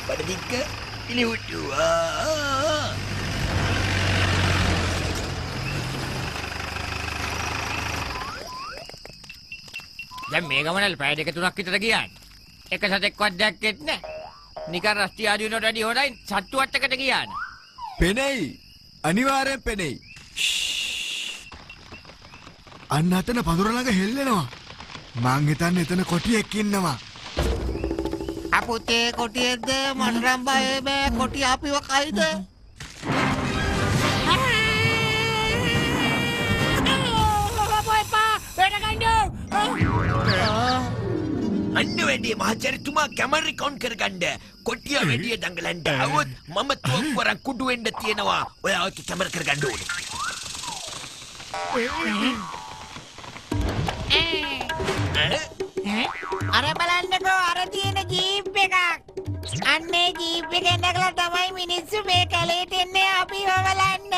Berdika ini hutu. දැන් මේ ගමනල් පැය දෙක තුනක් විතර ගියානේ. එක සතෙක්වත් දැක්කෙත් නැහැ. නිකන් රස්ටි ආදි වෙනවට වැඩි හොරයි සත්තු වට්ටකට ගියානේ. පෙනෙයි. අනිවාර්යෙන් පෙනෙයි. අන්න අතන පඳුර ළඟ හෙල්ලෙනවා. මං හිතන්නේ එතන කොටියෙක් ඉන්නවා. අපුතේ කොටියෙක්ද මන්රම් බයේ බෑ කොටිය අපිව කයිද? අන්න වැඩේ මහචරිතුමා කැමරි කවුන්ට් කරගන්න. කොටිය වැඩිය දඟලන්න આવොත් මම තුවක්කු වරන් කුඩු වෙන්න තියෙනවා. ඔයා ඔක කැමරි කරගන්න ඕනේ. අර බලන්නකෝ අර තියෙන ජීප් එකක්. අන්නේ ජීප් එකෙන් නැගලා තමයි මිනිස්සු මේ කැලේට එන්නේ අපිව බලන්න.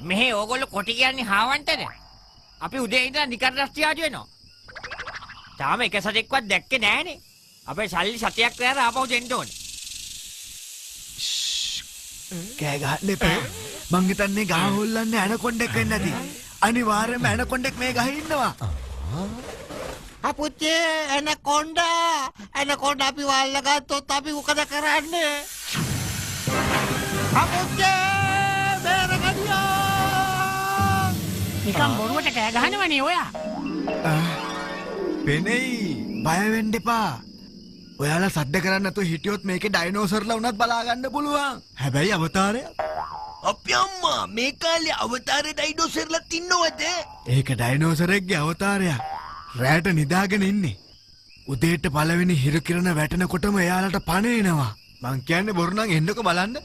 මෙහෙ ඕගොල්ලෝ කොටි කියන්නේ හාවන්ටද? අපි උදේ ඉඳලා නිකන් රස්ටි ආදි වෙනවා. තාම එක සතෙක්වත් දැක්කේ නෑනේ. අපේ සල්ලි සතයක් වැර ආපහු දෙන්න ඕනේ. කෑ ගහන්න එපා. මං හිතන්නේ ගහ හොල්ලන්නේ ඇනකොන්ඩෙක් වෙන්න ඇති. අනිවාර්යයෙන්ම ඇනකොන්ඩෙක් මේ ගහේ ඉන්නවා. අපුතේ එනකොන්ඩ අපි වල්ලගත්තොත් අපි මොකද කරන්නේ? අපුතේ බේරගනියා. නිකන් බොරුවට කෑ ගහනවනේ ඔයා. පෙනෙයි. බය වෙන්න එපා. ඔයාලා සද්ද කරන්නේ නැතුව හිටියොත් මේකේ ඩයිනෝසර්ලා වුණත් බලා ගන්න පුළුවන්. හැබැයි අවතාරය අපේ අම්මා මේ කාලේ අවතාරේ ඩයිනෝසර්ලා ඉන්නවද? ඒක ඩයිනෝසරෙක්ගේ අවතාරයක්. රැට නිදාගෙන ඉන්නේ. උදේට පළවෙනි හිරු කිරණ වැටෙනකොටම එයාලට පණ එනවා. මං කියන්නේ බොරු නම් එන්නකො බලන්න.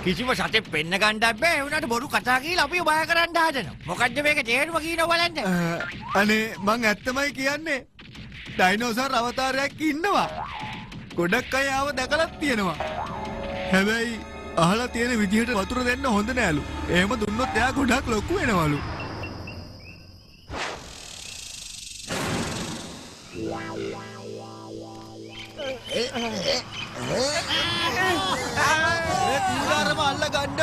කිසිම සතෙක් පෙන්න ගන්නත් බෑ. ඒ වුණාට බොරු කතා කියලා අපිව බය කරන්න හදනවා. මොකද්ද මේක තේරුම කියනවා බලන්න. අනේ මං ඇත්තමයි කියන්නේ. ඩයිනෝසර් අවතාරයක් ඉන්නවා. ගොඩක් අය ආව දැකලත් තියෙනවා. හැබැයි අහලා තියෙන විදිහට වතුර දෙන්න හොඳ නෑලු. එහෙම දුන්නොත් එයා ගොඩක් ලොකු වෙනවලු. කුඩාරම අල්ල ගන්න.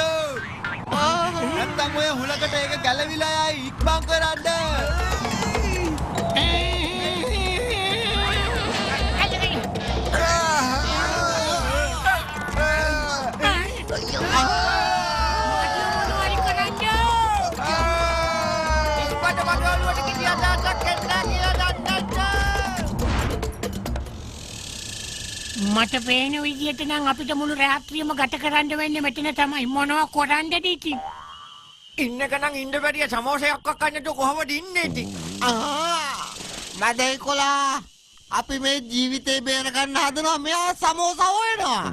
නැත්තම් ඔය හුලකට ඒක ගැලවිලා යයි ඉක්මන් කරන්න. මට පේන විදියට නම් අපිට මුළු රාත්‍රියම ගත කරන්න වෙන්නේ මෙතන තමයි. මොනවා කරන්නද ඉතින්? ඉන්නක නම් ඉන්න බැරිය සමෝසයක් කන්නට කොහොමද ඉන්නේ ඉතින්? මදයි කොලා අපි මේ ජීවිතේ බේර ගන්න හදනවා මෙයා සමෝසා හොයනවා.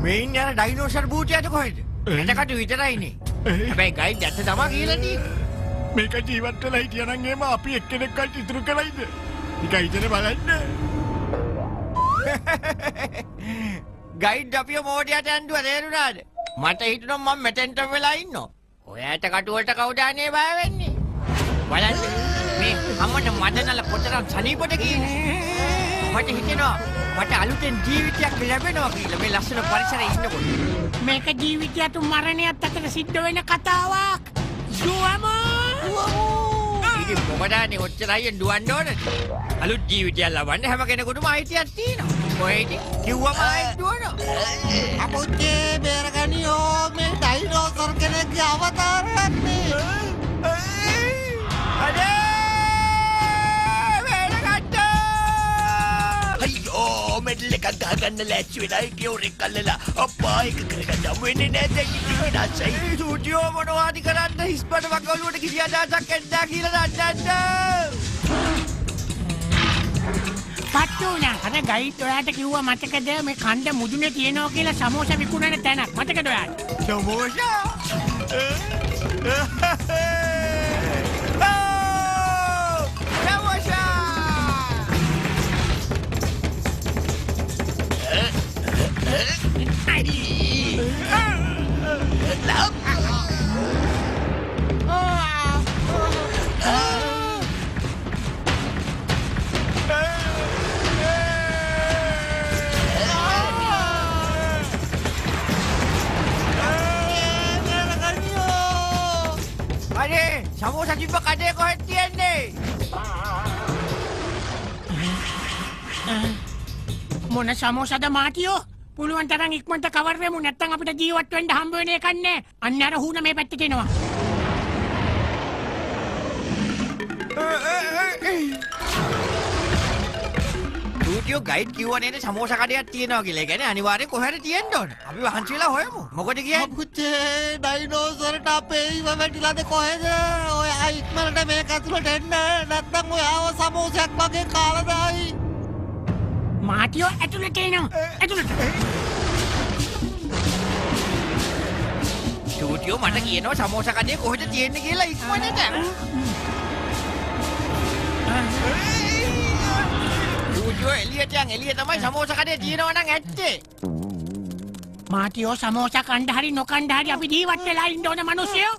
මේ ඉන්නේ අර ඩයිනෝසර් බූටියට කොහෙද? එතකට විතරයිනේ. හැබැයි ගයිඩ් ඇත්ත තමයි කියලා තියෙන්නේ. මේක ජීවත් වෙලා හිටියනම් එහෙම අපි එක්කෙනෙක්වත් ඉතුරු කරයිද? නිකන් හිතේ බලන්න. ගයිඩ් අපිව මෝඩයට ඇඬුවා තේරුණාද? මට හිතුණා මම මෙතෙන්ට වෙලා ඉන්නවා. ඔයාට කටුවලට කවුදානේ බය වෙන්නේ? බලන්න මේ අම්මට මදනල කොතරම් සනීපද කියන්නේ. මට හිතෙනවා මට අලුතෙන් ජීවිතයක් ලැබෙනවා කියලා මේ ලස්සන පරිසරයේ ඉන්නකොට. මේක ජීවිතයත් මරණයත් අතර සිද්ධ වෙන කතාවක්. ඉතින් මොකටද ඔච්චරයි දුවන්න ඕනේ? අලුත් ජීවිතයක් ලබන්න හැම කෙනෙකුටම අයිතියක් තියෙනවා. ඔය ඉතින් කිව්වම ආයෙත් දුවනවා. අපුතේ බේරගනියෝ මේ ඩයිනෝසර් කෙනෙක්ගේ අවතාරයක් නේ. අනේ! අයියෝ මෙඩල් එකක් ගහගන්න ලෑස්ති වෙලා කියෝරෙක් අල්ලලා අප්පා එක කරගන්න වෙන්නේ නැහැ දැන් ඉතින් විනාශයි. සූටියෝ මොනවද කරන්න හිස්බඩ වගලුවට කිසි අදහසක් නැද්දා කියලා දන්නද? පට්ටුනා අර ගයිඩ් ඔයාට කිව්වා මතකද මේ කණ්ඩ මුදුනේ තියනවා කියලා සමෝසා විකුණන තැනක් මතකද ඔයාට? සමෝසා? අනේ සමෝසා තිබ්බ කඩේ කොහෙද තියන්නේ? මොන සමෝසද මාටියෝ? පුළුවන් තරම් ඉක්මනට කවර් වෙමු නැත්නම් අපිට ජීවත් වෙන්න හම්බ වෙන එකක් නැහැ. අන්න අර හුන මේ පැත්තට එනවා. ටූටියෝ ගයිඩ් කිව්වා නේද සමෝසා කඩයක් තියෙනවා කියලා. ඒ කියන්නේ අනිවාර්යෙන් කොහෙද තියෙන්න ඕන. අපි වහන්සි වෙලා හොයමු. මොකද කියන්නේ? අපුච්චේ ඩයිනෝසර්ට අපේ ඉව වැටිලාද කොහෙද? ඔය ඉක්මනට මේක ඇතුළට එන්න. නැත්නම් ඔයාව සමෝසයක් වගේ කාලා දායි. මාටියෝ ඇතුළට එනවා. ඇතුළට. ටූටියෝ මට කියනවා සමෝසා කඩේ කොහෙද තියෙන්නේ කියලා ඉක්මනට. ටූටියෝ එළියට යන් එළිය තමයි සමෝසා කඩේ තියෙනවා නම් ඇත්තේ. මාටියෝ සමෝසා කණ්ඩ හරි නොකණ්ඩ හරි අපි ජීවත් වෙලා ඉන්න ඕන මිනිස්සුયો.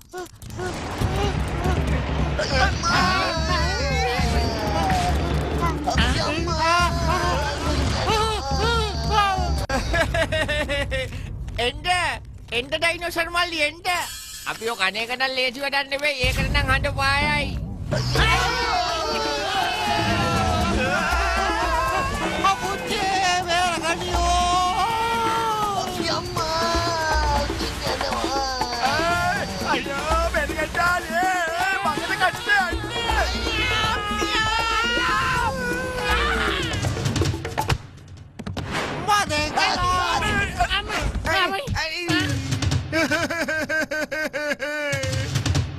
එන්න ඩයිනෝසර් මල්ලි එන්න. අපි ඔය කණේක නම් ලේසි වැඩක් නෙවෙයි. ඒකට නම් හඬ පායයි. අපුච්චේ වේරගනියෝ. අයියෝ බෙරි ගත්තානේ. මගට කට්ටේ අන්නේ.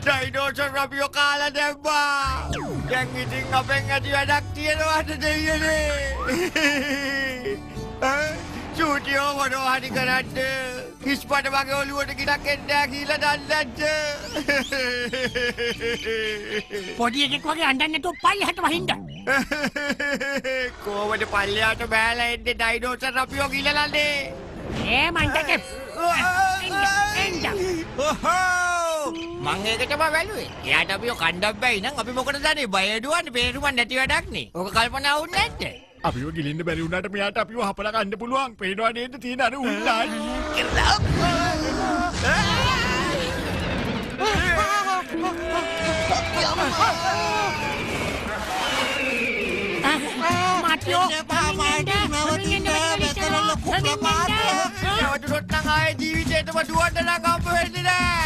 ඩයිනෝසර් අපිව කාලා දැම්මා. දැන් ඉතින් අපෙන් ඇති වැඩක් තියෙනවද දෙයියනේ? චූටියෝ මොනවා හරි කරන්න. හිස්පට වගේ ඔළුවට ගිනක් එන්නේ කියලා දන්නද? පොඩි එකෙක් වගේ අඬන්නේ නැතුව පල්ලෙහාට වහින්න. කොහොමද පල්ලෙහාට බෑලා එන්නේ ඩයිනෝසර් අපිව ගිලලානේ? මන්ටක. මං ඒකටම වැළුවේ. එයාට අපිව කණ්ඩක් බැයි නම් අපි මොකටද දන්නේ? බය දුවන්නේ බේරුමක් නැති වැඩක් නේ. ඔක කල්පනා වුන්නේ නැද්ද? අපිව ගිලින්න බැරි වුණාට මෙයාට අපිව හපලා කන්න පුළුවන්. පේනවා නේද තියෙන අර උල්ලයි. මාටියෝ නවතුනොත් නම් ආයේ ජීවිතේටම දුවන්න නම් හම්බ වෙන්නේ නෑ.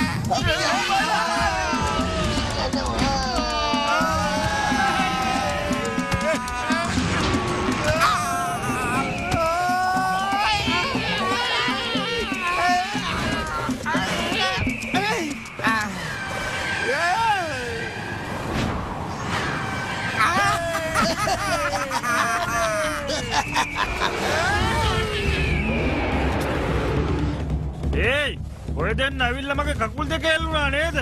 ඒයි ඔය දෙන්න ඇවිල්ලා මගේ කකුල් දෙක එල්ලුණා නේද?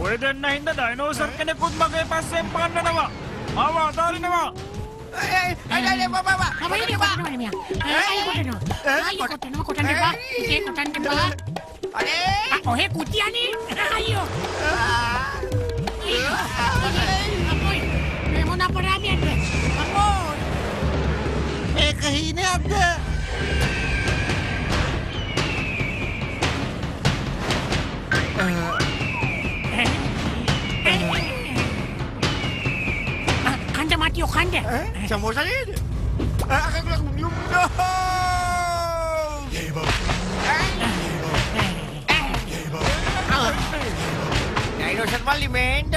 ඔය දෙන්න හින්දා ඩයිනෝසර් කෙනෙකුත් මගේ පස්සෙන් පන්නනවා. මාව අතාරිනවා. අනේ බබා ඔහෙ කුටියනේ අයියෝ මේ මොන අපරාධයක්ද අපෝ ඒක හීනයක්ද? කන්ද මාටියෝ කන්ද සමෝසා නේද? ඩයිනෝසර් මල්ලි මේන්ද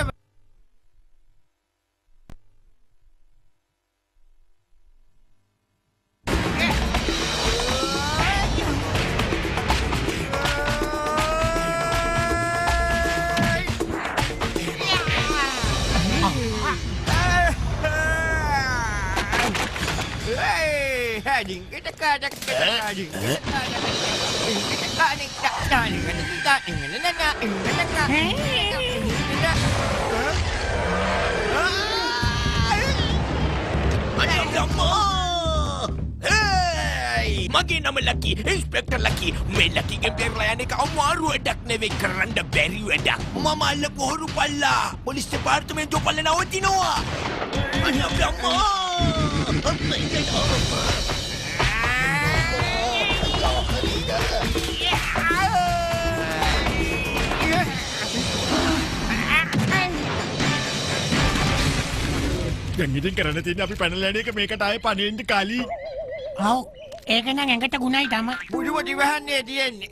මගේ නම ලකි ඉන්ස්පෙක්ටර් ලකි මේ ලකිගෙන් බේරලා යන එක අමාරු වැඩක් නෙවෙයි කරන්න බැරි වැඩක් මම අල්ලපු හොරු පල්ලා පොලිස් දෙපාර්තමේන්තුව පල්ලේ නවතිනවා දැන් ඉතින් කරන්න තියෙන්නේ අපි පැනලා යන එක මේකට ආයේ පණින්න කලින්. ඔව් ඒක නම් ඇඟට ගුණයි තමයි. බුදුම දිවහන්නේ තියෙන්නේ.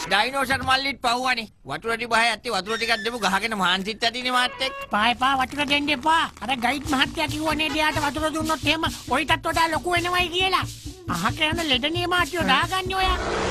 ඩයිනෝසර් මල්ලිත් පව්වනේ. වතුර දිබහය ඇත්තේ වතුර ටිකක් දෙමු ගහගෙන මහන්සිත් ඇතිනේ මාත් එක්ක. පායපා වතුර දෙන්න එපා. අර ගයිඩ් මහත්තයා කිව්වනේ එයාට වතුර දුන්නොත් එහෙම ඔයිටත් වඩා ලොකු වෙනවයි කියලා. අහක යන ලෙඩ නියමාටියෝ දාගන්නේ ඔයා.